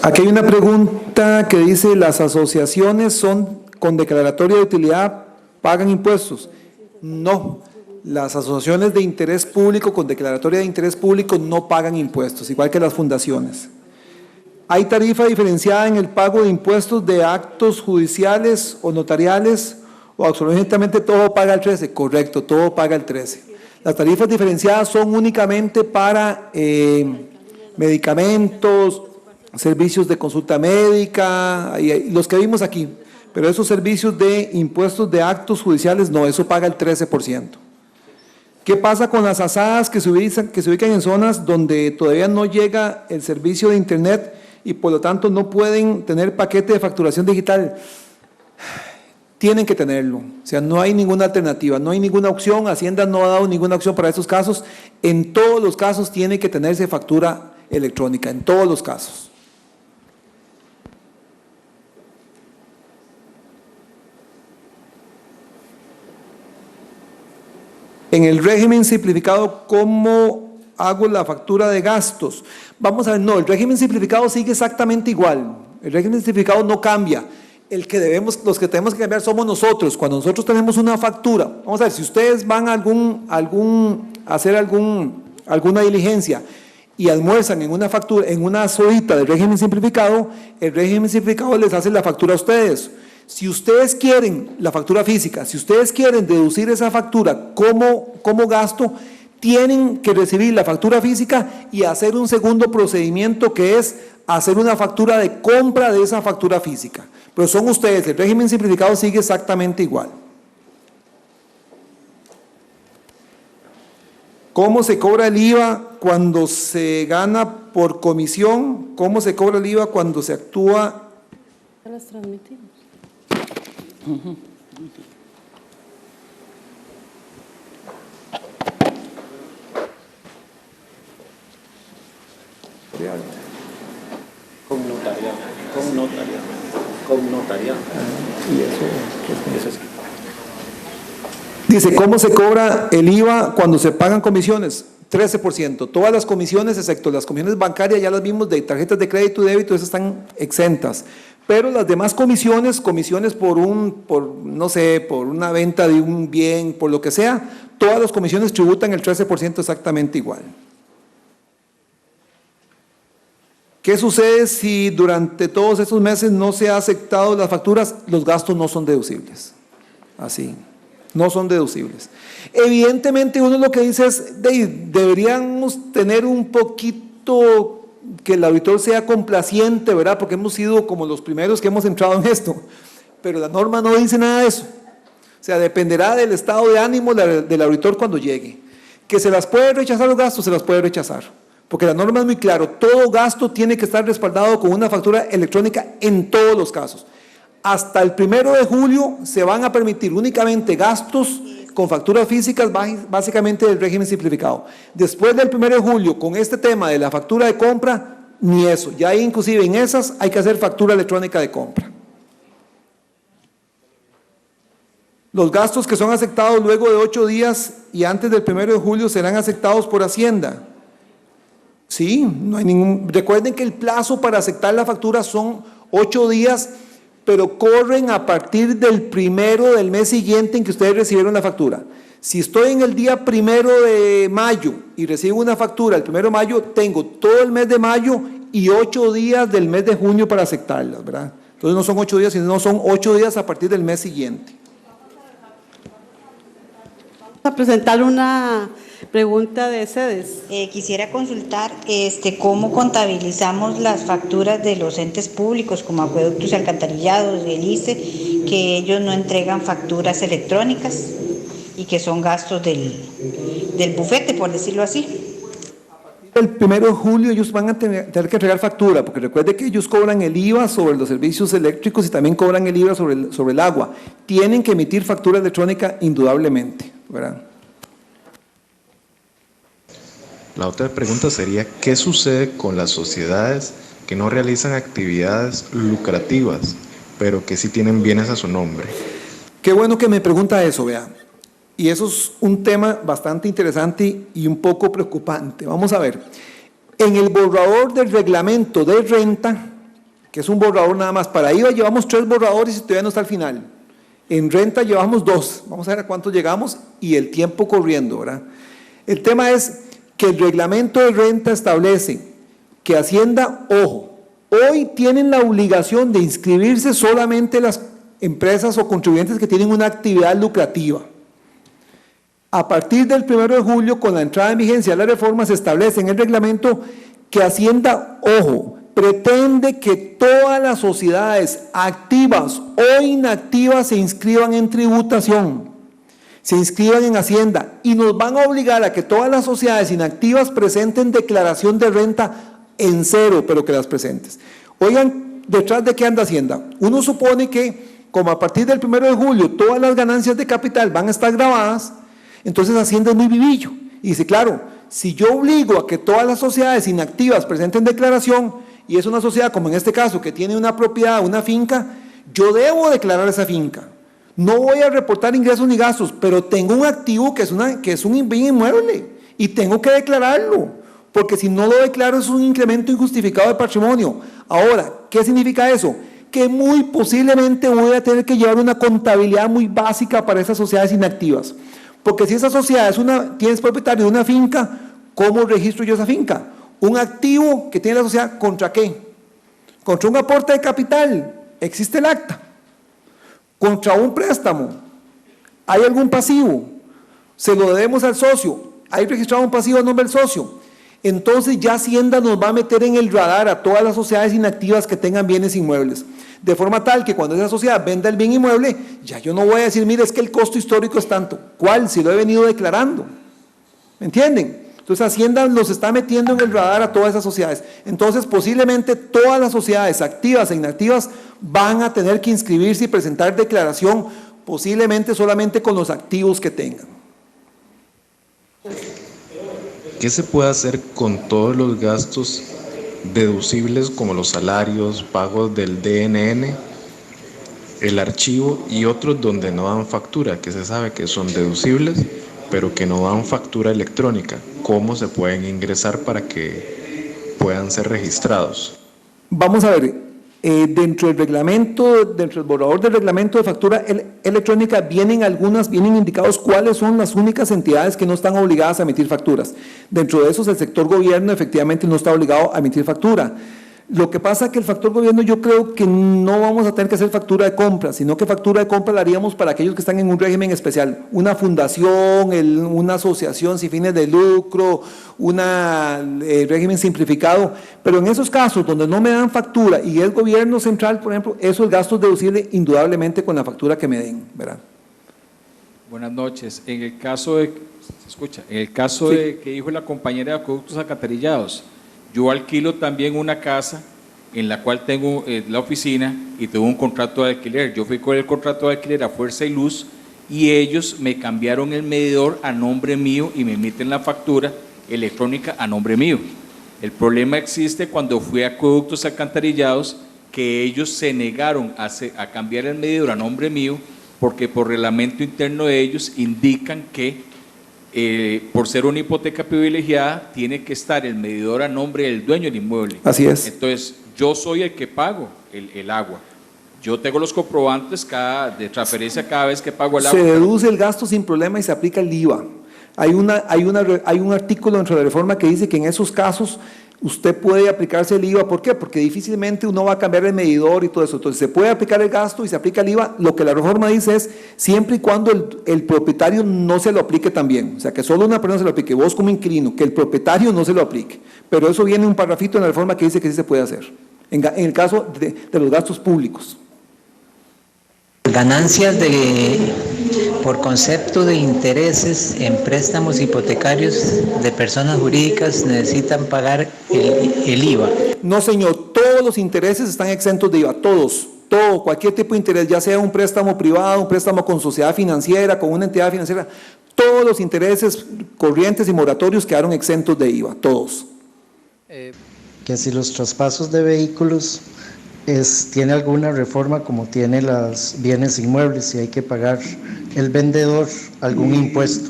Aquí hay una pregunta que dice, ¿las asociaciones son con declaratoria de utilidad pagan impuestos? No, las asociaciones de interés público con declaratoria de interés público no pagan impuestos, igual que las fundaciones. ¿Hay tarifa diferenciada en el pago de impuestos de actos judiciales o notariales o absolutamente todo paga el 13? Correcto, todo paga el 13. Las tarifas diferenciadas son únicamente para medicamentos, servicios de consulta médica, y los que vimos aquí, pero esos servicios de impuestos de actos judiciales no, eso paga el 13%. ¿Qué pasa con las asadas que se ubican en zonas donde todavía no llega el servicio de internet y por lo tanto no pueden tener paquete de facturación digital? Tienen que tenerlo, o sea, no hay ninguna alternativa, no hay ninguna opción, Hacienda no ha dado ninguna opción para estos casos. En todos los casos tiene que tenerse factura electrónica, en todos los casos. En el régimen simplificado, ¿cómo hago la factura de gastos? Vamos a ver, no, el régimen simplificado sigue exactamente igual, el régimen simplificado no cambia. Los que tenemos que cambiar somos nosotros. Cuando nosotros tenemos una factura, vamos a ver, si ustedes van a hacer alguna diligencia y almuerzan en una factura, en una solita del régimen simplificado, el régimen simplificado les hace la factura a ustedes. Si ustedes quieren la factura física, si ustedes quieren deducir esa factura como gasto, tienen que recibir la factura física y hacer un segundo procedimiento que es hacer una factura de compra de esa factura física. Pero son ustedes, el régimen simplificado sigue exactamente igual. ¿Cómo se cobra el IVA cuando se gana por comisión? ¿Cómo se cobra el IVA cuando se actúa? Las transmitimos. Con notariado. Dice, ¿cómo se cobra el IVA cuando se pagan comisiones? 13%. Todas las comisiones, excepto las comisiones bancarias, ya las vimos, de tarjetas de crédito y débito, esas están exentas. Pero las demás comisiones por una venta de un bien, por lo que sea, todas las comisiones tributan el 13% exactamente igual. ¿Qué sucede si durante todos esos meses no se ha aceptado las facturas? Los gastos no son deducibles. Así, no son deducibles. Evidentemente uno lo que dice es, deberíamos tener un poquito que el auditor sea complaciente, ¿verdad? Porque hemos sido como los primeros que hemos entrado en esto, pero la norma no dice nada de eso. O sea, dependerá del estado de ánimo del auditor cuando llegue. Que se las puede rechazar los gastos, se las puede rechazar. Porque la norma es muy clara, todo gasto tiene que estar respaldado con una factura electrónica en todos los casos. Hasta el 1 de julio se van a permitir únicamente gastos con facturas físicas, básicamente del régimen simplificado. Después del 1 de julio, con este tema de la factura de compra, ni eso. Ya inclusive en esas hay que hacer factura electrónica de compra. Los gastos que son aceptados luego de 8 días y antes del 1 de julio serán aceptados por Hacienda. Sí, no hay ningún… Recuerden que el plazo para aceptar la factura son 8 días, pero corren a partir del 1 del mes siguiente en que ustedes recibieron la factura. Si estoy en el día 1 de mayo y recibo una factura el 1 de mayo, tengo todo el mes de mayo y 8 días del mes de junio para aceptarlas, ¿verdad? Entonces no son 8 días, sino son 8 días a partir del mes siguiente. Vamos a presentar una pregunta de sedes. Quisiera consultar cómo contabilizamos las facturas de los entes públicos como acueductos y alcantarillados, del ICE, que ellos no entregan facturas electrónicas y que son gastos del bufete, por decirlo así. El 1 de julio ellos van a tener que entregar factura, porque recuerde que ellos cobran el IVA sobre los servicios eléctricos y también cobran el IVA sobre el agua. Tienen que emitir factura electrónica indudablemente, ¿verdad? La otra pregunta sería, ¿qué sucede con las sociedades que no realizan actividades lucrativas, pero que sí tienen bienes a su nombre? Qué bueno que me pregunta eso, vea. Y eso es un tema bastante interesante y un poco preocupante. Vamos a ver. En el borrador del reglamento de renta, que es un borrador nada más, para IVA llevamos 3 borradores y todavía no está al final. En renta llevamos 2, vamos a ver a cuánto llegamos y el tiempo corriendo, ¿verdad? El tema es que el reglamento de renta establece que Hacienda, ojo, hoy tienen la obligación de inscribirse solamente las empresas o contribuyentes que tienen una actividad lucrativa. A partir del 1 de julio, con la entrada en vigencia de la reforma, se establece en el reglamento que Hacienda, ojo, pretende que todas las sociedades activas o inactivas se inscriban en tributación, se inscriban en Hacienda y nos van a obligar a que todas las sociedades inactivas presenten declaración de renta en cero, pero que las presentes. Oigan, ¿detrás de qué anda Hacienda? Uno supone que, como a partir del 1 de julio todas las ganancias de capital van a estar grabadas, entonces Hacienda es muy vivillo y dice, claro, si yo obligo a que todas las sociedades inactivas presenten declaración, y es una sociedad, como en este caso, que tiene una propiedad, una finca, yo debo declarar esa finca. No voy a reportar ingresos ni gastos, pero tengo un activo que es un bien inmueble y tengo que declararlo, porque si no lo declaro es un incremento injustificado de patrimonio. Ahora, ¿qué significa eso? Que muy posiblemente voy a tener que llevar una contabilidad muy básica para esas sociedades inactivas, porque si esa sociedad es propietario de una finca, ¿cómo registro yo esa finca? Un activo que tiene la sociedad, ¿contra qué? Contra un aporte de capital, existe el acta. Contra un préstamo, ¿hay algún pasivo? Se lo debemos al socio, ¿hay registrado un pasivo a nombre del socio? Entonces ya Hacienda nos va a meter en el radar a todas las sociedades inactivas que tengan bienes inmuebles, de forma tal que cuando esa sociedad venda el bien inmueble, ya yo no voy a decir, mire, es que el costo histórico es tanto. ¿Cuál? Si lo he venido declarando. ¿Me entienden? Entonces Hacienda los está metiendo en el radar a todas esas sociedades. Entonces posiblemente todas las sociedades activas e inactivas van a tener que inscribirse y presentar declaración, posiblemente solamente con los activos que tengan. ¿Qué se puede hacer con todos los gastos deducibles como los salarios, pagos del DNN, el archivo y otros donde no dan factura, que se sabe que son deducibles, pero que no dan factura electrónica? ¿Cómo se pueden ingresar para que puedan ser registrados? Vamos a ver, dentro del reglamento, dentro del borrador del reglamento de factura electrónica vienen indicados cuáles son las únicas entidades que no están obligadas a emitir facturas. Dentro de esos, el sector gobierno efectivamente no está obligado a emitir factura. Lo que pasa es que el factor gobierno yo creo que no vamos a tener que hacer factura de compra, sino que factura de compra la haríamos para aquellos que están en un régimen especial, una fundación, una asociación sin fines de lucro, un régimen simplificado, pero en esos casos donde no me dan factura y es gobierno central, por ejemplo, eso es gasto deducible indudablemente con la factura que me den, ¿verdad? Buenas noches. En el caso de, ¿se escucha? En el caso de que dijo la compañera de acueductos alcantarillados, yo alquilo también una casa en la cual tengo la oficina y tengo un contrato de alquiler. Yo fui con el contrato de alquiler a Fuerza y Luz y ellos me cambiaron el medidor a nombre mío y me emiten la factura electrónica a nombre mío. El problema existe cuando fui a acueductos alcantarillados, que ellos se negaron a cambiar el medidor a nombre mío porque por reglamento interno de ellos indican que por ser una hipoteca privilegiada, tiene que estar el medidor a nombre del dueño del inmueble. Así es. Entonces, yo soy el que pago el agua. Yo tengo los comprobantes de transferencia cada vez que pago el agua. Se deduce el gasto sin problema y se aplica el IVA. Hay un artículo dentro de la reforma que dice que en esos casos usted puede aplicarse el IVA. ¿Por qué? Porque difícilmente uno va a cambiar el medidor y todo eso. Entonces se puede aplicar el gasto y se aplica el IVA. Lo que la reforma dice es siempre y cuando el propietario no se lo aplique también. O sea, que solo una persona se lo aplique, vos como inquilino, que el propietario no se lo aplique. Pero eso viene un parrafito en la reforma que dice que sí se puede hacer, en el caso de los gastos públicos. Ganancias por concepto de intereses en préstamos hipotecarios de personas jurídicas necesitan pagar el IVA. No, señor, todos los intereses están exentos de IVA, todo, cualquier tipo de interés, ya sea un préstamo privado, un préstamo con sociedad financiera, con una entidad financiera, todos los intereses corrientes y moratorios quedaron exentos de IVA, todos. Que si los traspasos de vehículos tiene alguna reforma como tiene los bienes inmuebles y hay que pagar el vendedor algún impuesto.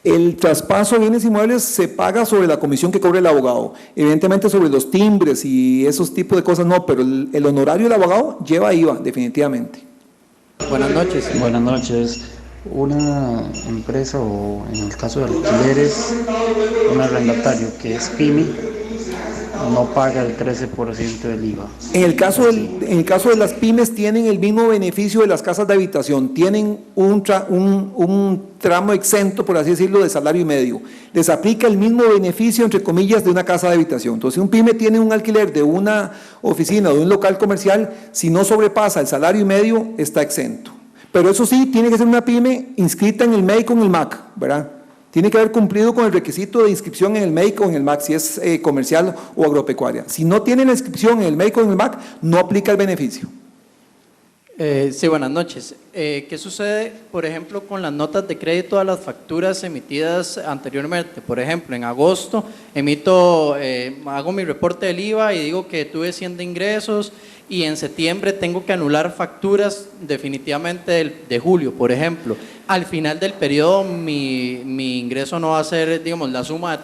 El traspaso de bienes inmuebles se paga sobre la comisión que cobre el abogado. Evidentemente sobre los timbres y esos tipos de cosas no, pero el honorario del abogado lleva IVA, definitivamente. Buenas noches. Buenas noches. Una empresa o en el caso de alquileres, un arrendatario que es PYME no paga el 13% del IVA. En el caso de las pymes tienen el mismo beneficio de las casas de habitación, tienen un tramo exento, por así decirlo, de salario y medio. Les aplica el mismo beneficio, entre comillas, de una casa de habitación. Entonces, si un pyme tiene un alquiler de una oficina o de un local comercial, si no sobrepasa el salario y medio, está exento. Pero eso sí, tiene que ser una pyme inscrita en el MEI con el MAC, ¿verdad? Tiene que haber cumplido con el requisito de inscripción en el MEI o en el MAC, si es comercial o agropecuaria. Si no tiene la inscripción en el MEI o en el MAC, no aplica el beneficio. Sí, buenas noches. ¿Qué sucede, por ejemplo, con las notas de crédito a las facturas emitidas anteriormente? Por ejemplo, en agosto hago mi reporte del IVA y digo que tuve 100 de ingresos y en septiembre tengo que anular facturas definitivamente de julio, por ejemplo. Al final del periodo mi ingreso no va a ser, digamos, la suma de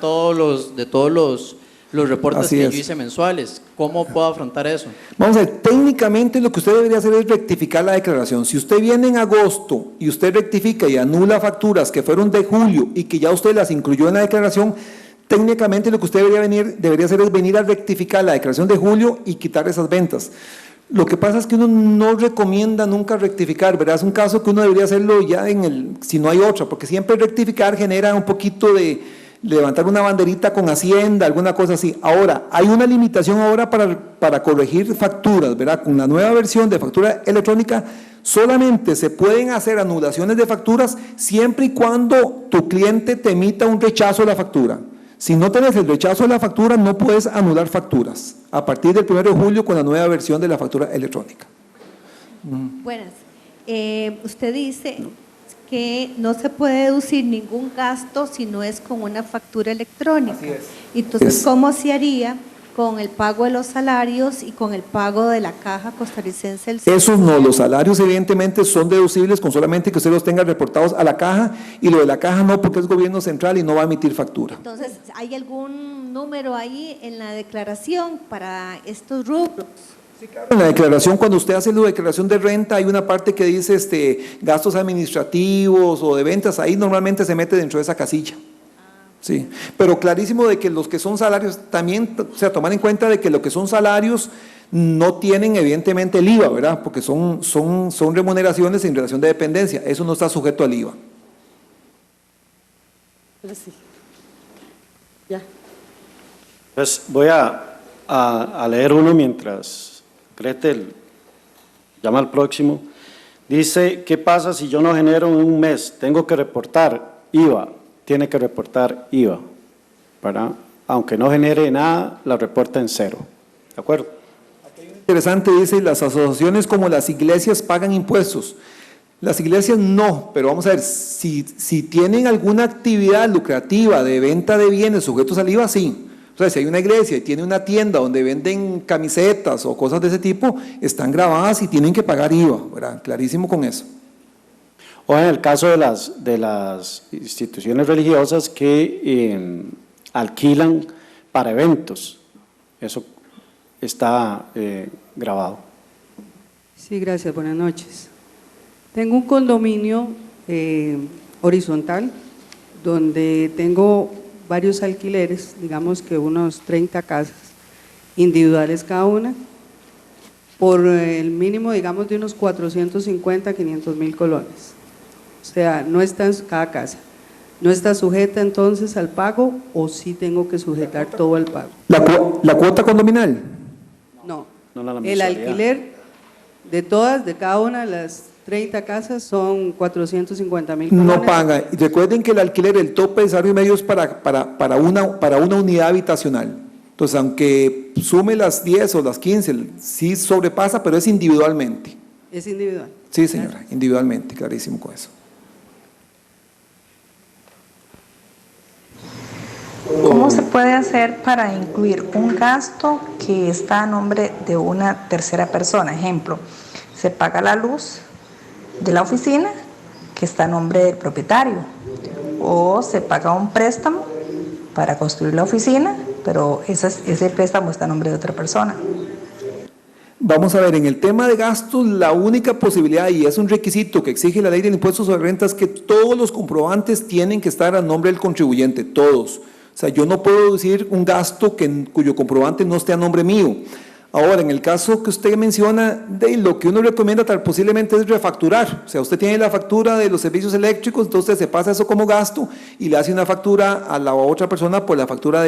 todos los reportes Así que es. yo hice mensuales. ¿Cómo puedo afrontar eso? Vamos a ver, técnicamente lo que usted debería hacer es rectificar la declaración. Si usted viene en agosto y usted rectifica y anula facturas que fueron de julio y que ya usted las incluyó en la declaración, técnicamente lo que usted debería hacer es venir a rectificar la declaración de julio y quitar esas ventas. Lo que pasa es que uno no recomienda nunca rectificar, ¿verdad? Es un caso que uno debería hacerlo ya si no hay otra, porque siempre rectificar genera un poquito de levantar una banderita con Hacienda, alguna cosa así. Ahora, hay una limitación ahora para corregir facturas, ¿verdad? Con la nueva versión de factura electrónica, solamente se pueden hacer anulaciones de facturas siempre y cuando tu cliente te emita un rechazo de la factura. Si no tenés el rechazo de la factura, no puedes anular facturas a partir del 1 de julio con la nueva versión de la factura electrónica. Buenas. Usted dice que no se puede deducir ningún gasto si no es con una factura electrónica. Así es. Entonces, ¿cómo se haría con el pago de los salarios y con el pago de la Caja Costarricense del Seguro Esos no, Social? los salarios evidentemente son deducibles con solamente que usted los tenga reportados a la caja, y lo de la caja no, porque es gobierno central y no va a emitir factura. Entonces, ¿hay algún número ahí en la declaración para estos rubros? En la declaración, cuando usted hace la declaración de renta, hay una parte que dice gastos administrativos o de ventas, ahí normalmente se mete dentro de esa casilla. Sí, pero clarísimo de que los que son salarios, también, o sea, tomar en cuenta de que lo que son salarios no tienen evidentemente el IVA, ¿verdad? Porque son remuneraciones en relación de dependencia, eso no está sujeto al IVA. Pero sí. Ya. Pues voy a leer uno mientras Gretel llama al próximo. Dice, ¿qué pasa si yo no genero en un mes? Tengo que reportar IVA. Tiene que reportar IVA, ¿verdad? Aunque no genere nada, la reporta en cero, ¿de acuerdo? Interesante, dice, las asociaciones como las iglesias pagan impuestos. Las iglesias no, pero vamos a ver, si tienen alguna actividad lucrativa de venta de bienes sujetos al IVA, sí. O sea, si hay una iglesia y tiene una tienda donde venden camisetas o cosas de ese tipo, están grabadas y tienen que pagar IVA, ¿verdad? Clarísimo con eso. O en el caso de las instituciones religiosas que alquilan para eventos, eso está grabado. Sí, gracias, buenas noches. Tengo un condominio horizontal donde tengo varios alquileres, digamos que unos 30 casas individuales cada una, por el mínimo, digamos, de unos 450, 500 mil colones. O sea, no está en cada casa. ¿No está sujeta entonces al pago o sí tengo que sujetar todo el pago? ¿La cuota condominal? No, No la el mensualidad. alquiler de cada una de las 30 casas son 450 mil colones. No paga. Y recuerden que el alquiler, el tope de salario medio es para una unidad habitacional. Entonces, aunque sume las 10 o las 15, sí sobrepasa, pero es individualmente. Es individual. Sí, señora, individualmente, clarísimo con eso. ¿Cómo se puede hacer para incluir un gasto que está a nombre de una tercera persona? Ejemplo, se paga la luz de la oficina que está a nombre del propietario, o se paga un préstamo para construir la oficina, pero ese préstamo está a nombre de otra persona. Vamos a ver, en el tema de gastos, la única posibilidad, y es un requisito que exige la ley del impuesto sobre renta, es que todos los comprobantes tienen que estar a nombre del contribuyente, todos. O sea, yo no puedo deducir un gasto cuyo comprobante no esté a nombre mío. Ahora, en el caso que usted menciona, lo que uno recomienda posiblemente es refacturar. O sea, usted tiene la factura de los servicios eléctricos, entonces se pasa eso como gasto y le hace una factura a la otra persona por la factura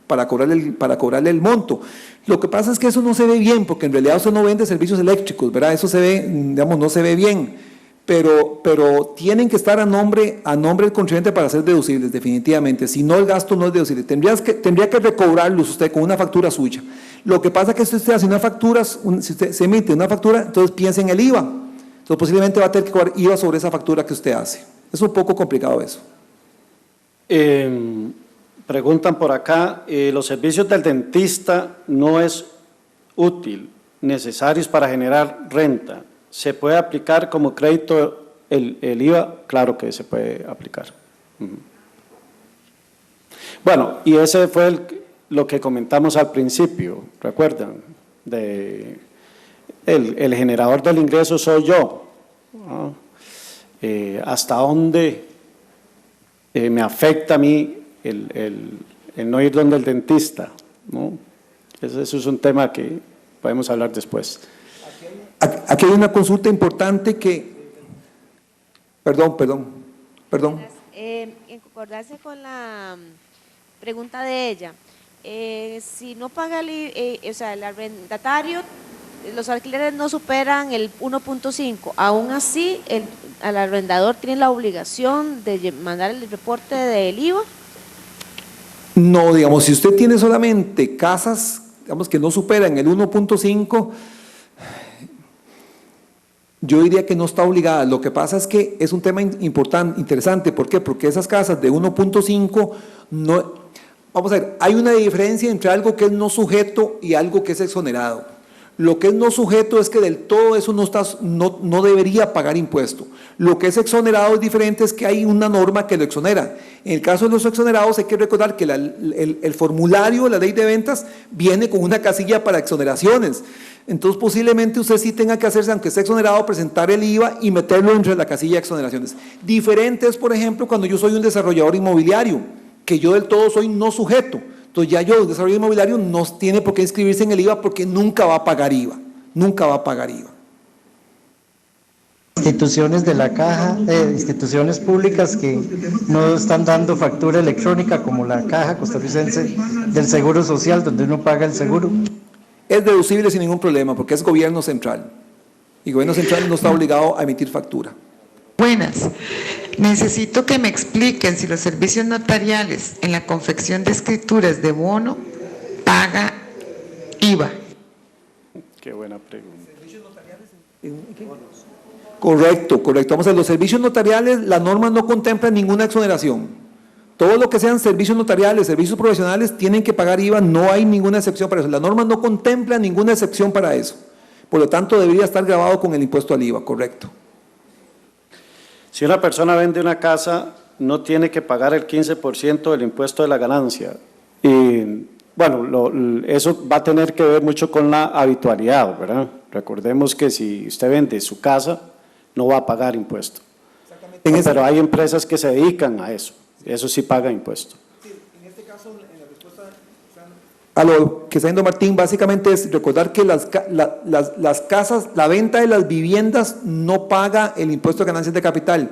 para cobrarle el monto. Lo que pasa es que eso no se ve bien, porque en realidad usted no vende servicios eléctricos, ¿verdad? Eso se ve, digamos, no se ve bien, pero tienen que estar a nombre del contribuyente para ser deducibles, definitivamente. Si no, el gasto no es deducible. Tendría que recobrarlos usted con una factura suya. Lo que pasa es que si usted hace una factura, si usted se emite una factura, entonces piensa en el IVA. Entonces posiblemente va a tener que cobrar IVA sobre esa factura que usted hace. Es un poco complicado eso. Preguntan por acá, los servicios del dentista no es útil, necesarios para generar renta. ¿Se puede aplicar como crédito el IVA? Claro que se puede aplicar. Bueno, y ese fue lo que comentamos al principio, ¿recuerdan? El generador del ingreso soy yo. ¿No? ¿Hasta dónde me afecta a mí el no ir donde el dentista? ¿No? Eso es un tema que podemos hablar después. Aquí hay una consulta importante que… Perdón. En concordancia con la pregunta de ella, si no paga el arrendatario, los alquileres no superan el 1.5, aún así al arrendador tiene la obligación de mandar el reporte del IVA. No, digamos, si usted tiene solamente casas, digamos, que no superan el 1.5, yo diría que no está obligada. Lo que pasa es que es un tema interesante. ¿Por qué? Porque esas casas de 1.5 no… Vamos a ver, hay una diferencia entre algo que es no sujeto y algo que es exonerado. Lo que es no sujeto es que del todo eso no debería pagar impuesto. Lo que es exonerado es diferente, es que hay una norma que lo exonera. En el caso de los exonerados hay que recordar que el formulario de la ley de ventas viene con una casilla para exoneraciones. Entonces posiblemente usted sí tenga que hacerse, aunque esté exonerado, presentar el IVA y meterlo dentro de la casilla de exoneraciones. Diferente es, por ejemplo, cuando yo soy un desarrollador inmobiliario, que yo del todo soy no sujeto. Entonces ya yo, un desarrollador inmobiliario, no tiene por qué inscribirse en el IVA porque nunca va a pagar IVA. Nunca va a pagar IVA. Instituciones de la caja, instituciones públicas que no están dando factura electrónica, como la Caja Costarricense del Seguro Social, donde uno paga el seguro. Es deducible sin ningún problema porque es gobierno central. Y el gobierno central no está obligado a emitir factura. Buenas. Necesito que me expliquen si los servicios notariales en la confección de escrituras de bono paga IVA. Qué buena pregunta. Correcto. Vamos a ver, los servicios notariales, la norma no contempla ninguna exoneración. Todo lo que sean servicios notariales, servicios profesionales, tienen que pagar IVA, no hay ninguna excepción para eso. La norma no contempla ninguna excepción para eso. Por lo tanto, debería estar grabado con el impuesto al IVA, correcto. Si una persona vende una casa, no tiene que pagar el 15% del impuesto de la ganancia. Y bueno, eso va a tener que ver mucho con la habitualidad, ¿verdad? Recordemos que si usted vende su casa, no va a pagar impuesto. Pero hay empresas que se dedican a eso. Eso sí paga impuesto. Sí, en este caso, en la respuesta a lo que está diciendo Martín, básicamente es recordar que las casas, la venta de las viviendas no paga el impuesto de ganancias de capital,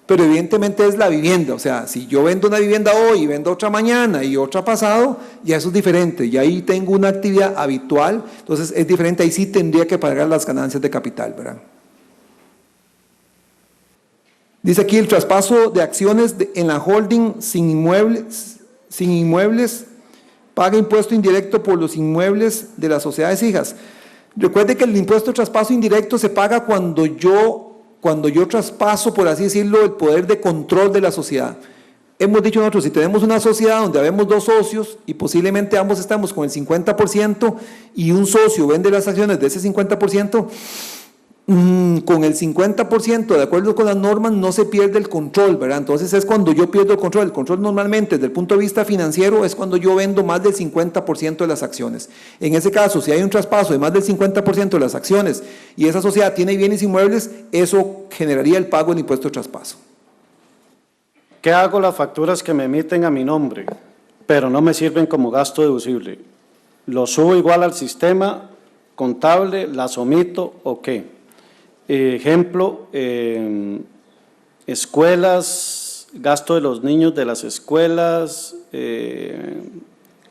pero evidentemente es la vivienda. O sea, si yo vendo una vivienda hoy y vendo otra mañana y otra pasado, ya eso es diferente, y ahí tengo una actividad habitual, entonces es diferente, ahí sí tendría que pagar las ganancias de capital, ¿verdad? Dice aquí el traspaso de acciones en la holding sin inmuebles paga impuesto indirecto por los inmuebles de las sociedades hijas. Recuerde que el impuesto de traspaso indirecto se paga cuando yo traspaso, por así decirlo, el poder de control de la sociedad. Hemos dicho nosotros, si tenemos una sociedad donde habemos dos socios y posiblemente ambos estamos con el 50% y un socio vende las acciones de ese 50%, con el 50%, de acuerdo con las normas, no se pierde el control, ¿verdad? Entonces es cuando yo pierdo el control. El control normalmente, desde el punto de vista financiero, es cuando yo vendo más del 50% de las acciones. En ese caso, si hay un traspaso de más del 50% de las acciones y esa sociedad tiene bienes inmuebles, eso generaría el pago del impuesto de traspaso. ¿Qué hago las facturas que me emiten a mi nombre, pero no me sirven como gasto deducible? ¿Lo subo igual al sistema contable, las omito o qué? Ejemplo, escuelas, gasto de los niños de las escuelas,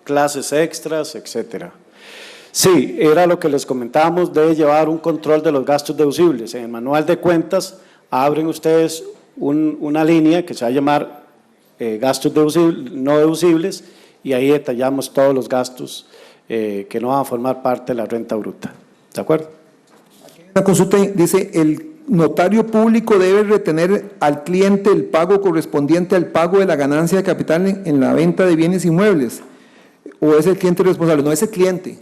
clases extras, etcétera. Sí, era lo que les comentábamos de llevar un control de los gastos deducibles. En el manual de cuentas abren ustedes una línea que se va a llamar gastos no deducibles y ahí detallamos todos los gastos que no van a formar parte de la renta bruta. ¿De acuerdo? La consulta dice, el notario público debe retener al cliente el pago correspondiente al pago de la ganancia de capital en la venta de bienes inmuebles, o es el cliente responsable. No, es el cliente.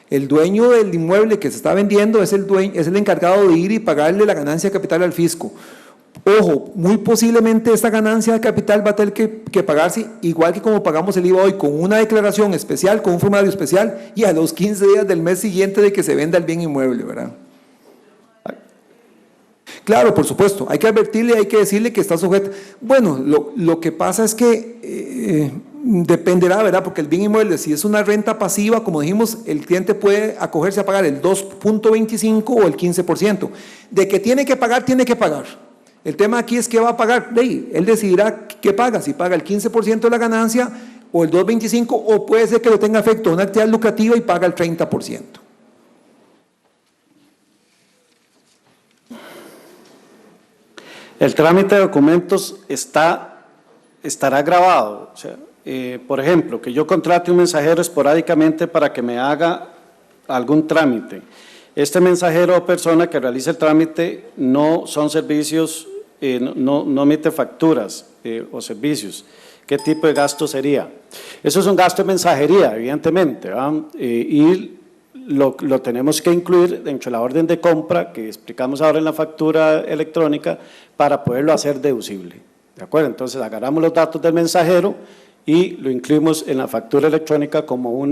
El dueño del inmueble que se está vendiendo es el encargado de ir y pagarle la ganancia de capital al fisco. Ojo, muy posiblemente esta ganancia de capital va a tener que pagarse igual que como pagamos el IVA hoy, con una declaración especial, con un formulario especial y a los 15 días del mes siguiente de que se venda el bien inmueble, ¿verdad? Claro, por supuesto, hay que advertirle, hay que decirle que está sujeta. Bueno, lo que pasa es que dependerá, ¿verdad? Porque el bien inmueble, si es una renta pasiva, como dijimos, el cliente puede acogerse a pagar el 2.25 o el 15%. De que tiene que pagar, tiene que pagar. El tema aquí es que va a pagar. Él decidirá qué paga, si paga el 15% de la ganancia o el 2.25, o puede ser que lo tenga efecto a una actividad lucrativa y paga el 30%. El trámite de documentos estará grabado. O sea, por ejemplo, que yo contrate un mensajero esporádicamente para que me haga algún trámite. Este mensajero o persona que realiza el trámite no son servicios, no emite facturas o servicios. ¿Qué tipo de gasto sería? Eso es un gasto de mensajería, evidentemente, ¿verdad? Y lo tenemos que incluir dentro de la orden de compra que explicamos ahora en la factura electrónica para poderlo hacer deducible. ¿De acuerdo? Entonces agarramos los datos del mensajero y lo incluimos en la factura electrónica como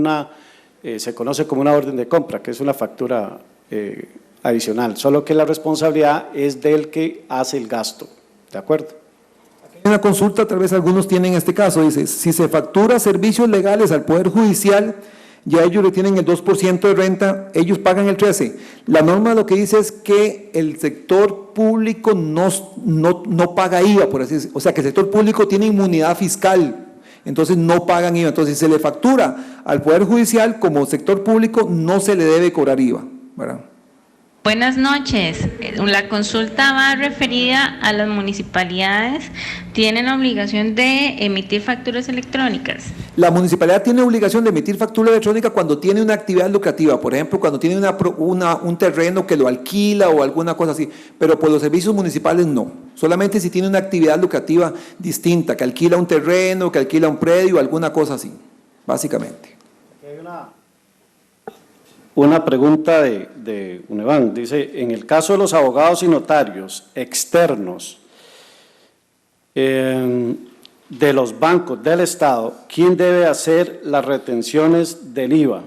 se conoce como una orden de compra, que es una factura adicional, solo que la responsabilidad es del que hace el gasto. ¿De acuerdo? Aquí hay una consulta, tal vez algunos tienen este caso, dice, si se factura servicios legales al Poder Judicial, ya ellos le tienen el 2% de renta, ellos pagan el 13%. La norma lo que dice es que el sector público no paga IVA, por así decirlo. O sea, que el sector público tiene inmunidad fiscal, entonces no pagan IVA. Entonces, si se le factura al Poder Judicial como sector público, no se le debe cobrar IVA, ¿verdad? Buenas noches. La consulta va referida a las municipalidades. ¿Tienen la obligación de emitir facturas electrónicas? La municipalidad tiene obligación de emitir factura electrónica cuando tiene una actividad lucrativa, por ejemplo, cuando tiene un terreno que lo alquila o alguna cosa así, pero por los servicios municipales no. Solamente si tiene una actividad lucrativa distinta, que alquila un terreno, que alquila un predio, alguna cosa así, básicamente. Una pregunta de Unevan, dice, en el caso de los abogados y notarios externos de los bancos del Estado, ¿quién debe hacer las retenciones del IVA?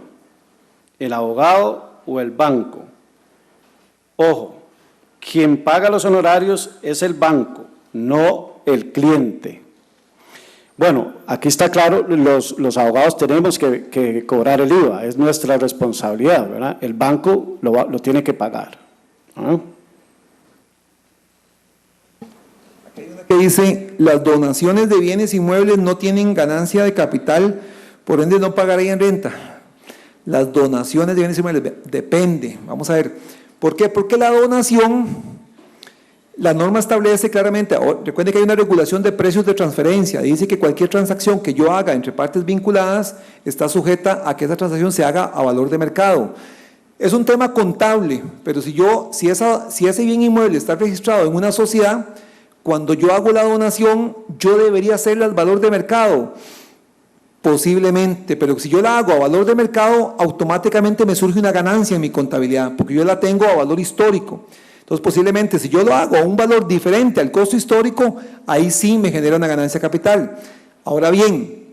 ¿El abogado o el banco? Ojo, quien paga los honorarios es el banco, no el cliente. Bueno, aquí está claro, los abogados tenemos que cobrar el IVA, es nuestra responsabilidad, ¿verdad? El banco lo tiene que pagar. ¿Ah? Que dice, las donaciones de bienes inmuebles no tienen ganancia de capital, por ende no pagarían renta. Las donaciones de bienes inmuebles, depende, vamos a ver. ¿Por qué? Porque la donación, la norma establece claramente, recuerde que hay una regulación de precios de transferencia, dice que cualquier transacción que yo haga entre partes vinculadas está sujeta a que esa transacción se haga a valor de mercado. Es un tema contable, pero si ese bien inmueble está registrado en una sociedad, cuando yo hago la donación, yo debería hacerla al valor de mercado, posiblemente, pero si yo la hago a valor de mercado, automáticamente me surge una ganancia en mi contabilidad, porque yo la tengo a valor histórico. Entonces, posiblemente, si yo lo hago a un valor diferente al costo histórico, ahí sí me genera una ganancia capital. Ahora bien,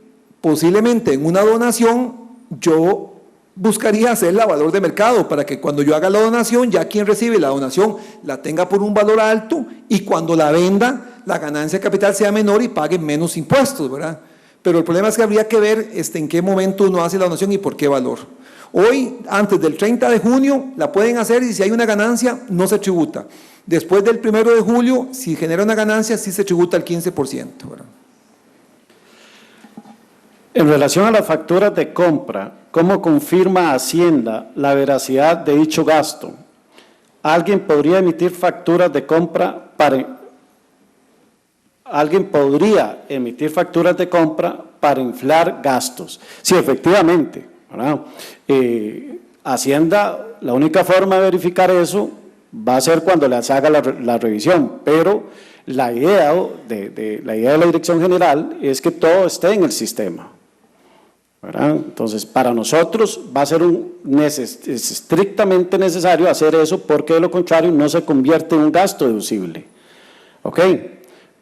posiblemente en una donación, yo buscaría hacerla a valor de mercado, para que cuando yo haga la donación, ya quien recibe la donación la tenga por un valor alto, y cuando la venda, la ganancia capital sea menor y pague menos impuestos, ¿verdad? Pero el problema es que habría que ver en qué momento uno hace la donación y por qué valor. Hoy, antes del 30 de junio, la pueden hacer, y si hay una ganancia, no se tributa. Después del 1 de julio, si genera una ganancia, sí se tributa el 15%, ¿verdad? En relación a las facturas de compra, ¿cómo confirma Hacienda la veracidad de dicho gasto? ¿Alguien podría emitir facturas de compra para inflar gastos? Sí, efectivamente, ¿verdad? Hacienda, la única forma de verificar eso va a ser cuando les haga la revisión, pero la idea de la Dirección General es que todo esté en el sistema, ¿verdad? Entonces, para nosotros va a ser es estrictamente necesario hacer eso, porque de lo contrario no se convierte en un gasto deducible. ¿Ok?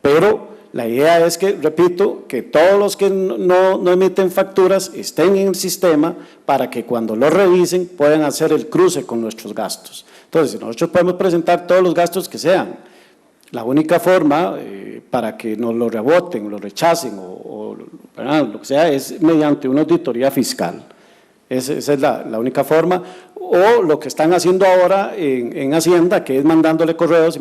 Pero la idea es que, repito, que todos los que no emiten facturas estén en el sistema, para que cuando lo revisen puedan hacer el cruce con nuestros gastos. Entonces, nosotros podemos presentar todos los gastos que sean. La única forma para que nos lo reboten, lo rechacen o lo que sea, es mediante una auditoría fiscal. Esa es la única forma. O lo que están haciendo ahora en Hacienda, que es mandándole correos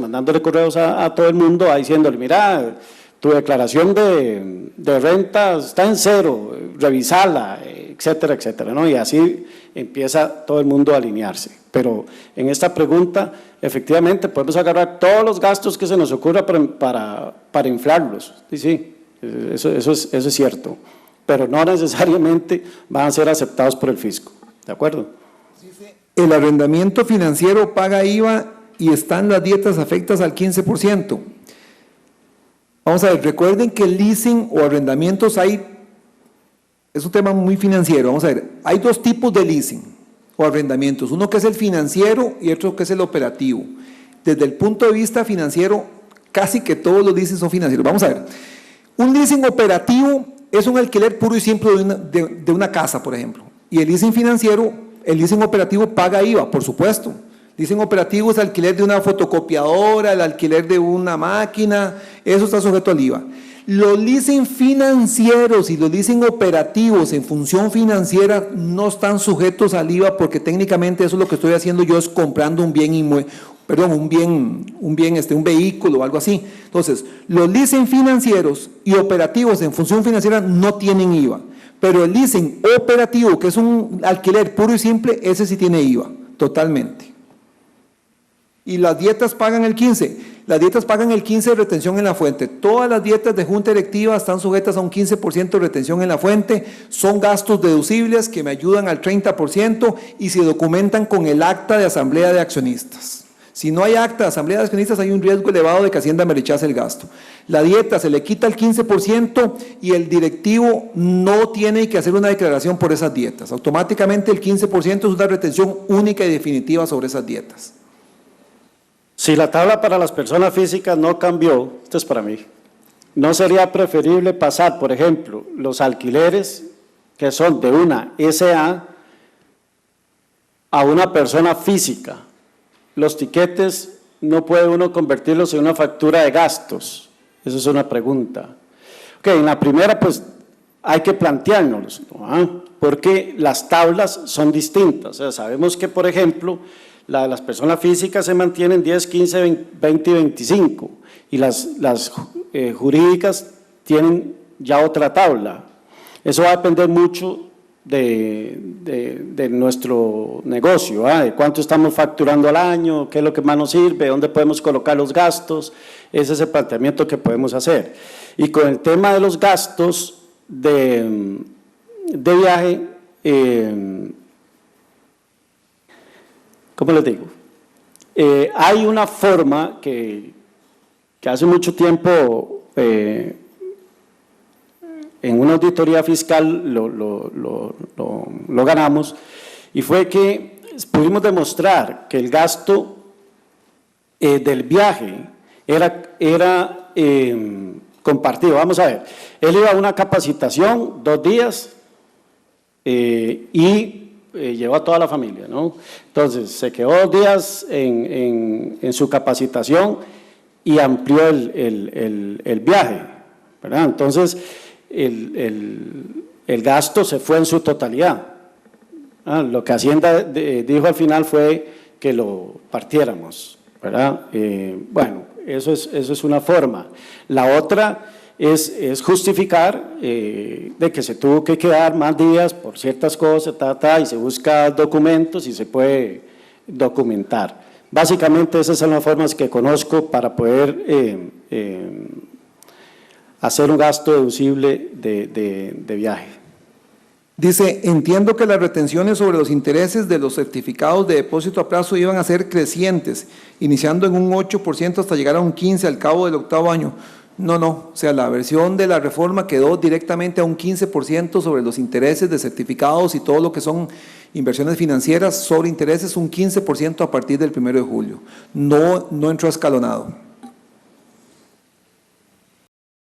a todo el mundo, diciéndole: mira, tu declaración de renta está en cero, revisala, etcétera, etcétera, ¿no? Y así empieza todo el mundo a alinearse. Pero en esta pregunta, efectivamente, podemos agarrar todos los gastos que se nos ocurra para inflarlos. Sí, eso es cierto, pero no necesariamente van a ser aceptados por el fisco, ¿de acuerdo? El arrendamiento financiero paga IVA y están las dietas afectas al 15%. Vamos a ver, recuerden que el leasing o arrendamientos es un tema muy financiero. Vamos a ver, hay dos tipos de leasing o arrendamientos, uno que es el financiero y otro que es el operativo. Desde el punto de vista financiero, casi que todos los leasing son financieros. Vamos a ver, un leasing operativo es un alquiler puro y simple de una casa, por ejemplo, y el leasing financiero, el leasing operativo paga IVA, por supuesto. Leasing operativo es alquiler de una fotocopiadora, el alquiler de una máquina, eso está sujeto al IVA. Los leasing financieros y los leasing operativos en función financiera no están sujetos al IVA, porque técnicamente eso es lo que estoy haciendo yo, es comprando un vehículo o algo así. Entonces, los leasing financieros y operativos en función financiera no tienen IVA, pero el leasing operativo, que es un alquiler puro y simple, ese sí tiene IVA, totalmente. Y las dietas pagan el 15%. Las dietas pagan el 15% de retención en la fuente. Todas las dietas de junta directiva están sujetas a un 15% de retención en la fuente. Son gastos deducibles que me ayudan al 30% y se documentan con el acta de asamblea de accionistas. Si no hay acta de asamblea de accionistas, hay un riesgo elevado de que Hacienda me rechace el gasto. La dieta se le quita el 15% y el directivo no tiene que hacer una declaración por esas dietas. Automáticamente el 15% es una retención única y definitiva sobre esas dietas. Si la tabla para las personas físicas no cambió, esto es para mí, ¿no sería preferible pasar, por ejemplo, los alquileres que son de una SA a una persona física? Los tiquetes no puede uno convertirlos en una factura de gastos. Esa es una pregunta. Ok, en la primera pues hay que planteárnoslos, ¿no? Porque las tablas son distintas. O sea, sabemos que, por ejemplo, las personas físicas se mantienen 10, 15, 20 y 25, y las jurídicas tienen ya otra tabla. Eso va a depender mucho de nuestro negocio, de cuánto estamos facturando al año, qué es lo que más nos sirve, dónde podemos colocar los gastos. Ese es el planteamiento que podemos hacer. Y con el tema de los gastos de viaje, ¿cómo les digo? Hay una forma que hace mucho tiempo en una auditoría fiscal lo ganamos, y fue que pudimos demostrar que el gasto del viaje era compartido. Vamos a ver, él iba a una capacitación 2 días y llevó a toda la familia, ¿no? Entonces se quedó 2 días en su capacitación y amplió el viaje, ¿verdad? Entonces el gasto se fue en su totalidad. Lo que Hacienda dijo al final fue que lo partiéramos, ¿verdad? Bueno, eso es una forma. La otra es justificar de que se tuvo que quedar más días por ciertas cosas, y se busca documentos y se puede documentar. Básicamente esas son las formas que conozco para poder hacer un gasto deducible de viaje. Dice, entiendo que las retenciones sobre los intereses de los certificados de depósito a plazo iban a ser crecientes, iniciando en un 8% hasta llegar a un 15% al cabo del 8º año. No, o sea, la versión de la reforma quedó directamente a un 15% sobre los intereses de certificados y todo lo que son inversiones financieras sobre intereses, un 15% a partir del 1 de julio. No entró escalonado.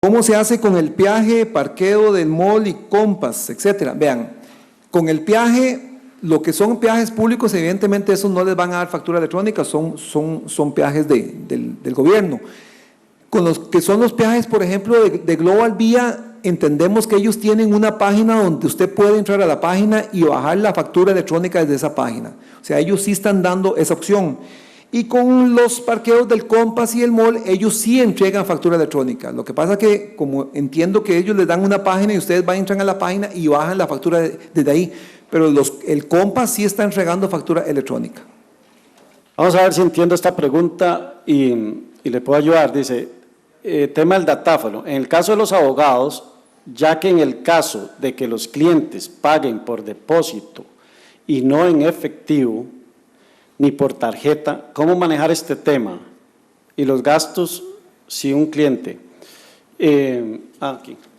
¿Cómo se hace con el peaje, parqueo del mall y compas, etcétera? Vean, con el peaje, lo que son peajes públicos, evidentemente esos no les van a dar factura electrónica, son peajes del gobierno. Con los que son los peajes, por ejemplo, de Global Vía, entendemos que ellos tienen una página donde usted puede entrar a la página y bajar la factura electrónica desde esa página. O sea, ellos sí están dando esa opción. Y con los parqueos del Compass y el mall, ellos sí entregan factura electrónica. Lo que pasa que, como entiendo que ellos les dan una página y ustedes entran a la página y bajan la factura desde ahí, pero el Compass sí está entregando factura electrónica. Vamos a ver si entiendo esta pregunta y le puedo ayudar. Dice, tema del datáfono. En el caso de los abogados, ya que en el caso de que los clientes paguen por depósito y no en efectivo, ni por tarjeta, ¿cómo manejar este tema? Y los gastos, si un cliente,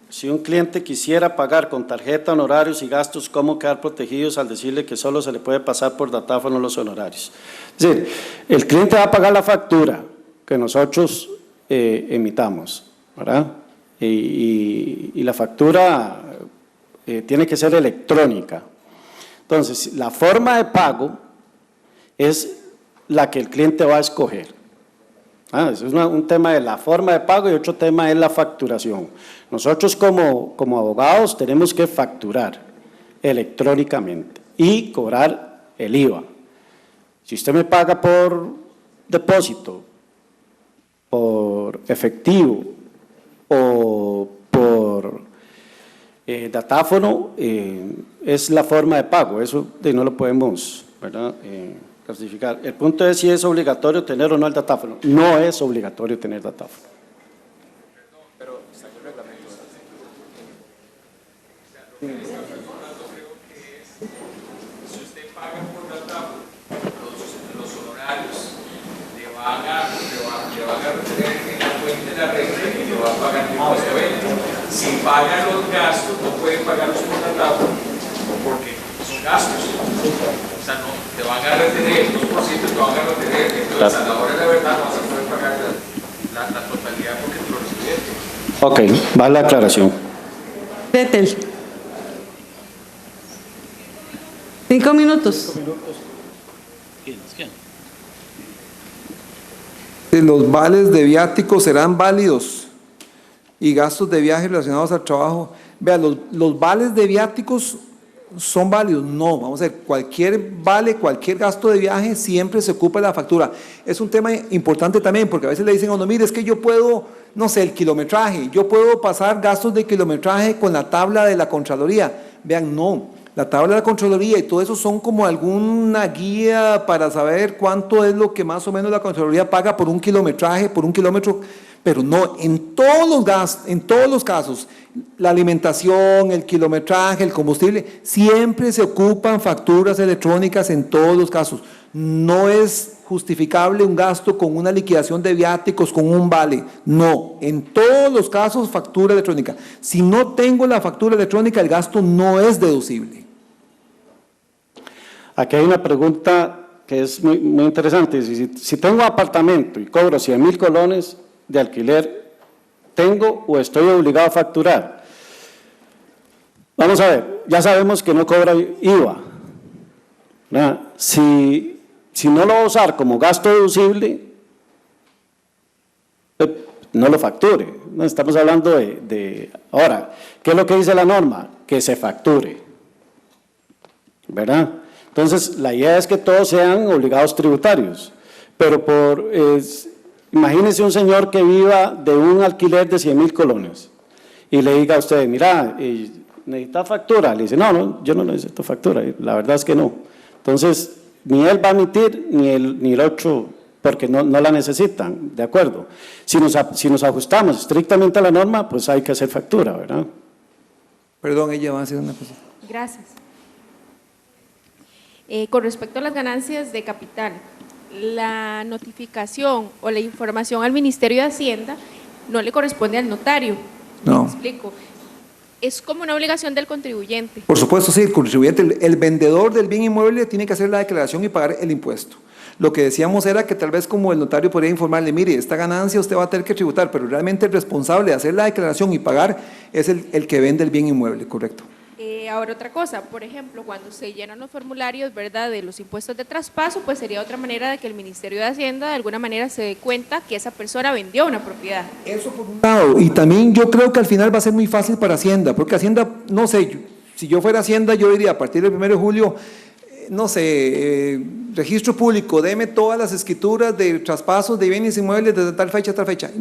si un cliente quisiera pagar con tarjeta honorarios y gastos, ¿cómo quedar protegidos al decirle que solo se le puede pasar por datáfono los honorarios? Es decir, el cliente va a pagar la factura que nosotros emitamos, ¿verdad? Y la factura tiene que ser electrónica. Entonces, la forma de pago es la que el cliente va a escoger. Eso es un tema de la forma de pago y otro tema es la facturación. Nosotros como abogados tenemos que facturar electrónicamente y cobrar el IVA. Si usted me paga por depósito, por efectivo o por datáfono, es la forma de pago. Eso no lo podemos, ¿verdad?, clasificar. El punto es si es obligatorio tener o no el datáfono. No es obligatorio tener datáfono. Pero está en el reglamento. Si usted paga por datáfono, los honorarios le van a retener en la fuente de la renta y le va a pagar el impuesto de venta. Si pagan los gastos, no pueden pagarlos por datáfono porque son gastos. O sea, no, te van a retener el 2%, te van a retener, entonces a la hora de la verdad no vas a poder pagar la totalidad porque tú lo recibiste. Ok, va la aclaración. Betel. 5 minutos. Los vales de viáticos serán válidos y gastos de viaje relacionados al trabajo. Vean, los vales de viáticos son válidos. No, vamos a ver, cualquier vale, cualquier gasto de viaje siempre se ocupa de la factura. Es un tema importante también porque a veces le dicen a uno, mire, es que yo puedo, no sé, el kilometraje, yo puedo pasar gastos de kilometraje con la tabla de la Contraloría. Vean, no, la tabla de la Contraloría y todo eso son como alguna guía para saber cuánto es lo que más o menos la Contraloría paga por un kilometraje, por un kilómetro, pero no, en todos los gastos, en todos los casos, la alimentación, el kilometraje, el combustible, siempre se ocupan facturas electrónicas en todos los casos. No es justificable un gasto con una liquidación de viáticos, con un vale. No, en todos los casos factura electrónica. Si no tengo la factura electrónica, el gasto no es deducible. Aquí hay una pregunta que es muy, muy interesante. Si tengo apartamento y cobro 100.000 colones de alquiler, ¿tengo o estoy obligado a facturar? Vamos a ver, ya sabemos que no cobra IVA, ¿verdad? Si no lo va a usar como gasto deducible, no lo facture. No estamos hablando ahora, ¿qué es lo que dice la norma? Que se facture, ¿verdad? Entonces, la idea es que todos sean obligados tributarios, pero imagínese un señor que viva de un alquiler de 100.000 colones y le diga a usted, mira, ¿necesita factura? Le dice, no, yo no necesito factura, la verdad es que no. Entonces, ni él va a emitir, ni el otro, porque no la necesitan, ¿de acuerdo? Si nos ajustamos estrictamente a la norma, pues hay que hacer factura, ¿verdad? Perdón, ella va a hacer una cosa. Gracias. Con respecto a las ganancias de capital, la notificación o la información al Ministerio de Hacienda no le corresponde al notario. No. ¿Me explico? Es como una obligación del contribuyente. Por supuesto, sí, el contribuyente, el vendedor del bien inmueble tiene que hacer la declaración y pagar el impuesto. Lo que decíamos era que tal vez como el notario podría informarle, mire, esta ganancia usted va a tener que tributar, pero realmente el responsable de hacer la declaración y pagar es el que vende el bien inmueble, correcto. Ahora otra cosa, por ejemplo, cuando se llenan los formularios, ¿verdad?, de los impuestos de traspaso, pues sería otra manera de que el Ministerio de Hacienda de alguna manera se dé cuenta que esa persona vendió una propiedad. Eso por un lado, y también yo creo que al final va a ser muy fácil para Hacienda, porque Hacienda, no sé, si yo fuera Hacienda, yo diría a partir del 1 de julio, no sé, registro público, deme todas las escrituras de traspasos de bienes inmuebles desde tal fecha a tal fecha,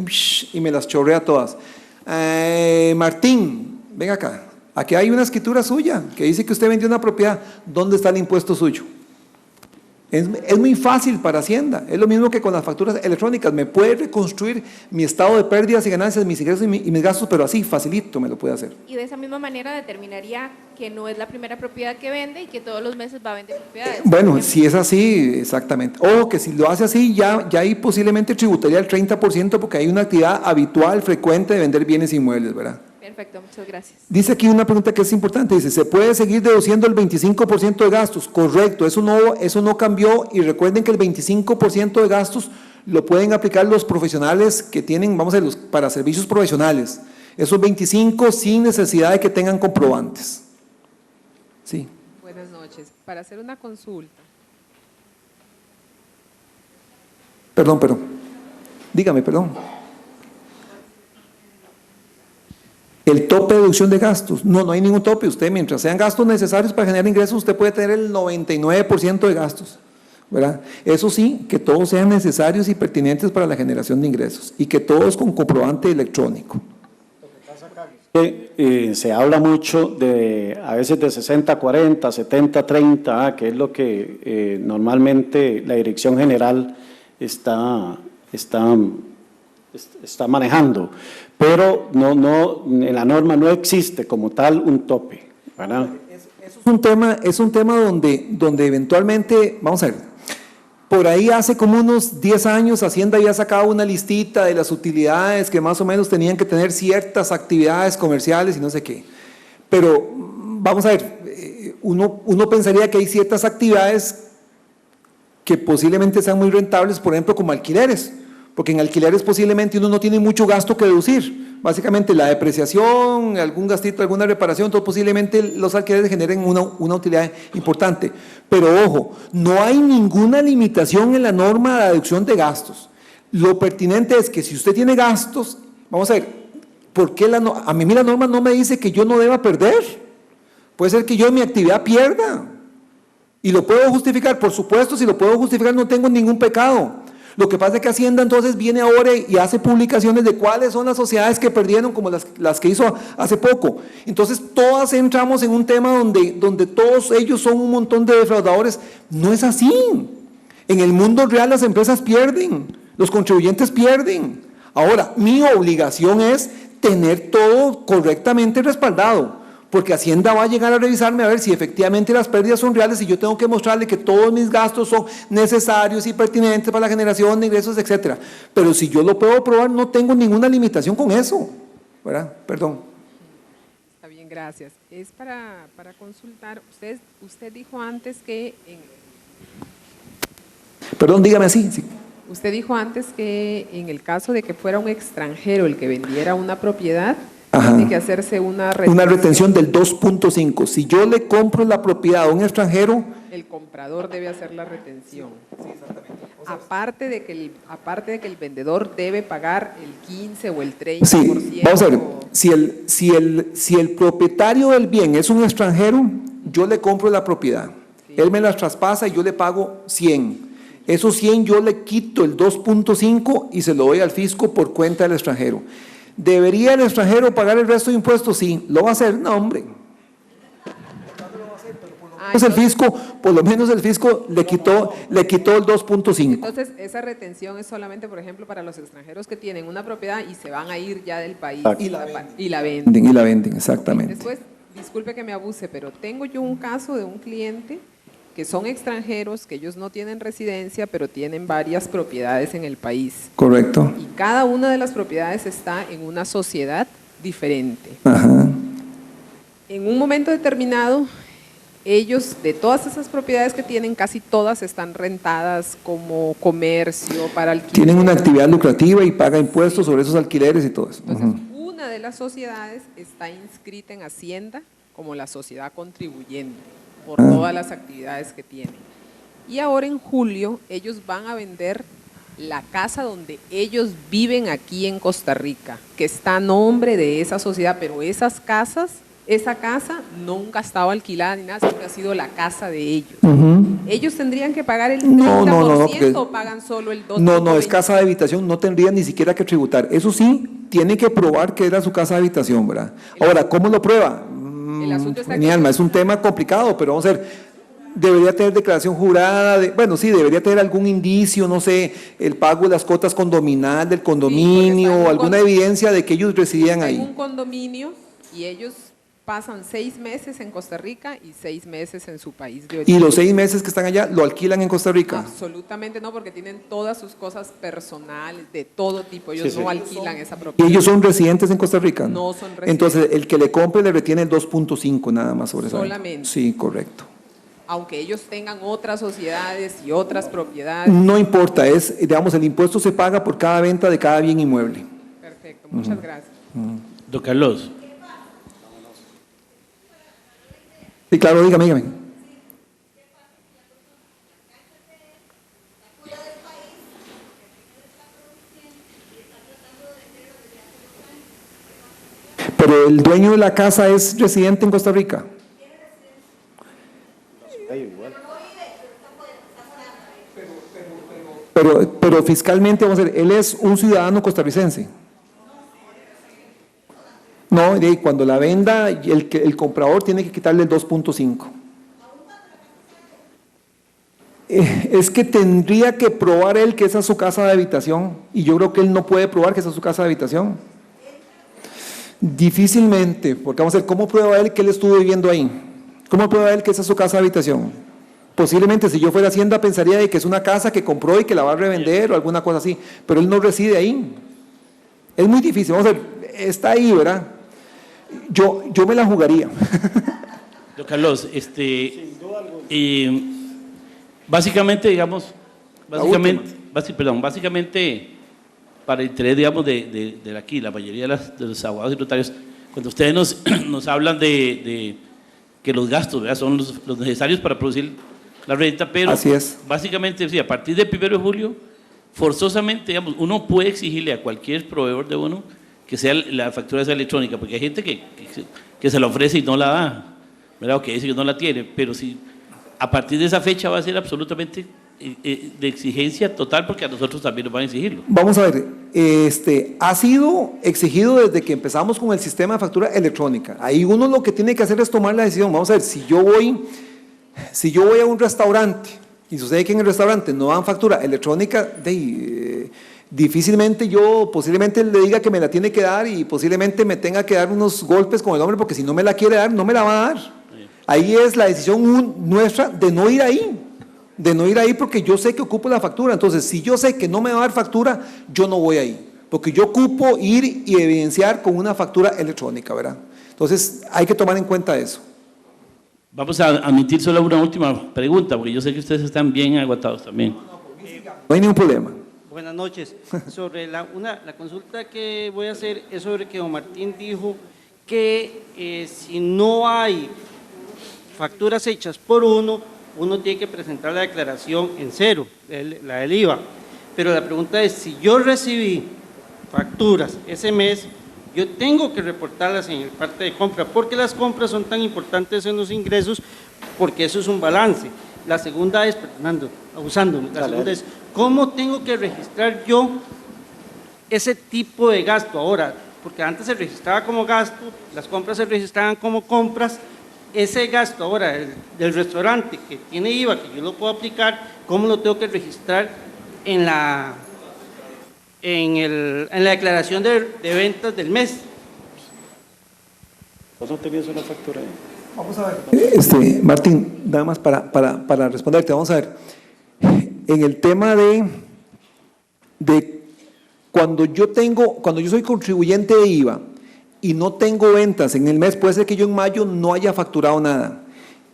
y me las chorrea todas. Martín, ven acá. Aquí hay una escritura suya que dice que usted vendió una propiedad. ¿Dónde está el impuesto suyo? Es muy fácil para Hacienda. Es lo mismo que con las facturas electrónicas. Me puede reconstruir mi estado de pérdidas y ganancias, mis ingresos y mis gastos, pero así, facilito me lo puede hacer. Y de esa misma manera determinaría que no es la primera propiedad que vende y que todos los meses va a vender propiedades. Bueno, si es así, exactamente. O que si lo hace así, ya ahí posiblemente tributaría el 30% porque hay una actividad habitual, frecuente de vender bienes inmuebles, ¿verdad? Perfecto, muchas gracias. Dice aquí una pregunta que es importante, dice, ¿se puede seguir deduciendo el 25% de gastos? Correcto, eso no cambió, y recuerden que el 25% de gastos lo pueden aplicar los profesionales que tienen, vamos a ver, para servicios profesionales. Esos 25 sin necesidad de que tengan comprobantes. Sí. Buenas noches. Para hacer una consulta. Perdón. Dígame, perdón. El tope de deducción de gastos. No hay ningún tope. Usted, mientras sean gastos necesarios para generar ingresos, usted puede tener el 99% de gastos, ¿verdad? Eso sí, que todos sean necesarios y pertinentes para la generación de ingresos y que todos con comprobante electrónico. Se habla mucho a veces de 60-40, 70-30, que es lo que normalmente la Dirección General está manejando, pero en la norma no existe como tal un tope, ¿verdad? Es un tema donde eventualmente, vamos a ver, por ahí hace como unos 10 años Hacienda había sacado una listita de las utilidades que más o menos tenían que tener ciertas actividades comerciales y no sé qué, pero vamos a ver, uno pensaría que hay ciertas actividades que posiblemente sean muy rentables, por ejemplo como alquileres, porque en alquileres posiblemente uno no tiene mucho gasto que deducir, básicamente la depreciación, algún gastito, alguna reparación, entonces posiblemente los alquileres generen una utilidad importante. Pero ojo, no hay ninguna limitación en la norma de deducción de gastos. Lo pertinente es que si usted tiene gastos, vamos a ver, ¿por qué a mí la norma no me dice que yo no deba perder? Puede ser que yo en mi actividad pierda. ¿Y lo puedo justificar? Por supuesto, si lo puedo justificar no tengo ningún pecado. Lo que pasa es que Hacienda entonces viene ahora y hace publicaciones de cuáles son las sociedades que perdieron, como las que hizo hace poco. Entonces todas entramos en un tema donde todos ellos son un montón de defraudadores. No es así. En el mundo real las empresas pierden, los contribuyentes pierden. Ahora, mi obligación es tener todo correctamente respaldado, porque Hacienda va a llegar a revisarme a ver si efectivamente las pérdidas son reales y yo tengo que mostrarle que todos mis gastos son necesarios y pertinentes para la generación de ingresos, etcétera. Pero si yo lo puedo probar, no tengo ninguna limitación con eso, ¿verdad? Perdón. Está bien, gracias. Es para consultar, usted dijo antes que Perdón, dígame así. Sí. Usted dijo antes que en el caso de que fuera un extranjero el que vendiera una propiedad, Ajá. tiene que hacerse una retención del 2.5. Si yo le compro la propiedad a un extranjero, el comprador debe hacer la retención. Sí, exactamente. Aparte de que el vendedor debe pagar el 15 o el 30%. Sí, vamos a ver, si el propietario del bien es un extranjero, yo le compro la propiedad. Sí. Él me las traspasa y yo le pago 100. Esos 100 yo le quito el 2.5 y se lo doy al fisco por cuenta del extranjero. ¿Debería el extranjero pagar el resto de impuestos? Sí. ¿Lo va a hacer? No, hombre. Pues el fisco, por lo menos el fisco le quitó el 2.5. Entonces, esa retención es solamente, por ejemplo, para los extranjeros que tienen una propiedad y se van a ir ya del país y la venden. Y la venden, exactamente. Después, disculpe que me abuse, pero tengo yo un caso de un cliente que son extranjeros, que ellos no tienen residencia, pero tienen varias propiedades en el país. Correcto. Y cada una de las propiedades está en una sociedad diferente. Ajá. En un momento determinado, ellos, de todas esas propiedades que tienen, casi todas están rentadas como comercio, para alquiler. Tienen una actividad lucrativa y paga impuestos sobre esos alquileres y todo eso. Entonces, una de las sociedades está inscrita en Hacienda como la sociedad contribuyente por todas las actividades que tienen. Y ahora en julio ellos van a vender la casa donde ellos viven aquí en Costa Rica, que está a nombre de esa sociedad, pero esa casa nunca estaba alquilada ni nada, siempre ha sido la casa de ellos. ¿Ellos tendrían que pagar el 30% o pagan solo el 2%? No, es casa de habitación, no tendrían ni siquiera que tributar. Eso sí, tiene que probar que era su casa de habitación, ¿verdad? Ahora, ¿cómo lo prueba? Mi alma, es un tema complicado, pero vamos a ver, debería tener declaración jurada, debería tener algún indicio, no sé, el pago de las cuotas condominal del condominio, alguna evidencia de que ellos residían ahí. En un condominio y ellos pasan 6 meses en Costa Rica y 6 meses en su país de origen. ¿Y los 6 meses que están allá lo alquilan en Costa Rica? Absolutamente no, porque tienen todas sus cosas personales de todo tipo. Ellos no alquilan esa propiedad. ¿Y ellos son residentes en Costa Rica? No son residentes. Entonces, el que le compre le retiene el 2.5 nada más sobre eso. Solamente. Sí, correcto. Aunque ellos tengan otras sociedades y otras propiedades. No importa, el impuesto se paga por cada venta de cada bien inmueble. Perfecto, muchas gracias. Don Carlos. Sí, claro, dígame. Pero el dueño de la casa es residente en Costa Rica. Pero fiscalmente, vamos a ver, él es un ciudadano costarricense. No, cuando la venda, el comprador tiene que quitarle el 2.5. Es que tendría que probar él que esa es su casa de habitación, y yo creo que él no puede probar que esa es su casa de habitación. Difícilmente, porque vamos a ver, ¿cómo prueba él que él estuvo viviendo ahí? ¿Cómo prueba él que esa es su casa de habitación? Posiblemente si yo fuera Hacienda pensaría de que es una casa que compró y que la va a revender o alguna cosa así, pero él no reside ahí. Es muy difícil, vamos a ver, está ahí, ¿verdad? Yo me la jugaría. Don Carlos, básicamente, digamos, básicamente para el interés, digamos, de aquí, la mayoría de los abogados y notarios, cuando ustedes nos hablan de que los gastos, ¿verdad?, son los necesarios para producir la renta, pero así es. Básicamente, sí, a partir del 1 de julio, forzosamente, digamos, uno puede exigirle a cualquier proveedor de uno que sea la factura sea electrónica, porque hay gente que se la ofrece y no la da, ¿verdad?, o que dice que no la tiene, pero si a partir de esa fecha va a ser absolutamente de exigencia total, porque a nosotros también nos van a exigirlo. Vamos a ver, ha sido exigido desde que empezamos con el sistema de factura electrónica. Ahí uno lo que tiene que hacer es tomar la decisión. Vamos a ver, si yo voy a un restaurante y sucede que en el restaurante no dan factura electrónica, difícilmente posiblemente le diga que me la tiene que dar y posiblemente me tenga que dar unos golpes con el hombre, porque si no me la quiere dar, no me la va a dar. Ahí es la decisión nuestra de no ir ahí, porque yo sé que ocupo la factura. Entonces, si yo sé que no me va a dar factura, yo no voy ahí, porque yo ocupo ir y evidenciar con una factura electrónica, ¿verdad? Entonces, hay que tomar en cuenta eso. Vamos a admitir solo una última pregunta, porque yo sé que ustedes están bien agotados también. No hay ningún problema. Buenas noches. Sobre la consulta que voy a hacer es sobre que don Martín dijo que si no hay facturas hechas por uno tiene que presentar la declaración en cero, la del IVA. Pero la pregunta es, si yo recibí facturas ese mes, yo tengo que reportarlas en el parte de compra, porque las compras son tan importantes en los ingresos, porque eso es un balance. La segunda es, Fernando, abusándome, la segunda es, ¿cómo tengo que registrar yo ese tipo de gasto ahora? Porque antes se registraba como gasto, las compras se registraban como compras, ese gasto ahora del restaurante que tiene IVA, que yo lo puedo aplicar, ¿cómo lo tengo que registrar en la declaración de ventas del mes? ¿Vos no tenías una factura ahí? Vamos a ver. Martín, nada más para responderte, vamos a ver. En el tema de cuando yo soy contribuyente de IVA y no tengo ventas en el mes, puede ser que yo en mayo no haya facturado nada.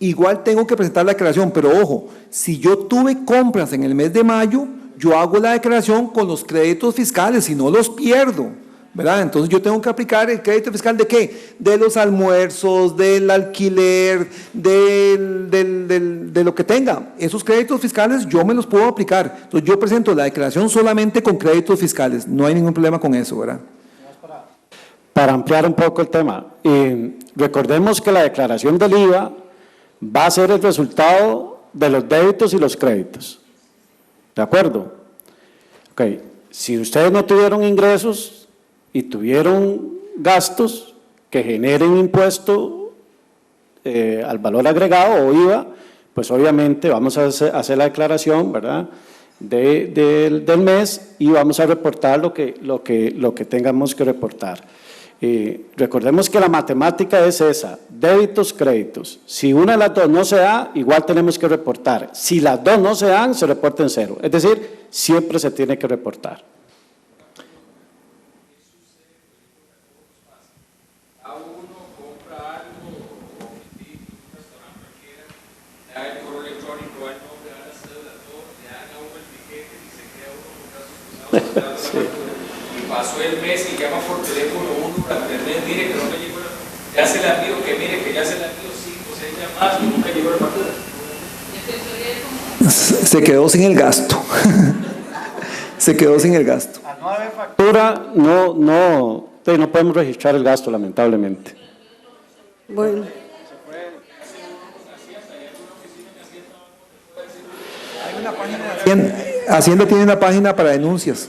Igual tengo que presentar la declaración, pero ojo, si yo tuve compras en el mes de mayo, yo hago la declaración con los créditos fiscales, si no los pierdo, ¿verdad? Entonces yo tengo que aplicar el crédito fiscal ¿de qué? De los almuerzos, del alquiler, de lo que tenga. Esos créditos fiscales yo me los puedo aplicar. Entonces yo presento la declaración solamente con créditos fiscales, no hay ningún problema con eso, ¿verdad? Para ampliar un poco el tema, recordemos que la declaración del IVA va a ser el resultado de los débitos y los créditos. ¿De acuerdo? Ok, si ustedes no tuvieron ingresos y tuvieron gastos que generen impuesto al valor agregado o IVA, pues obviamente vamos a hacer la declaración, ¿verdad?, del mes y vamos a reportar lo que tengamos que reportar. Recordemos que la matemática es esa, débitos, créditos. Si una de las dos no se da, igual tenemos que reportar. Si las dos no se dan, se reporta en cero. Es decir, siempre se tiene que reportar. Pasó el mes y llama por teléfono uno para atender, mire que no me llegó, ya se la envío, que mire que ya se la envío 5 o 6 llamadas y nunca llegó la factura. Se quedó sin el gasto. Se quedó sin el gasto. Al no haber factura, no podemos registrar el gasto, lamentablemente. Bueno. Hacienda tiene una página para denuncias.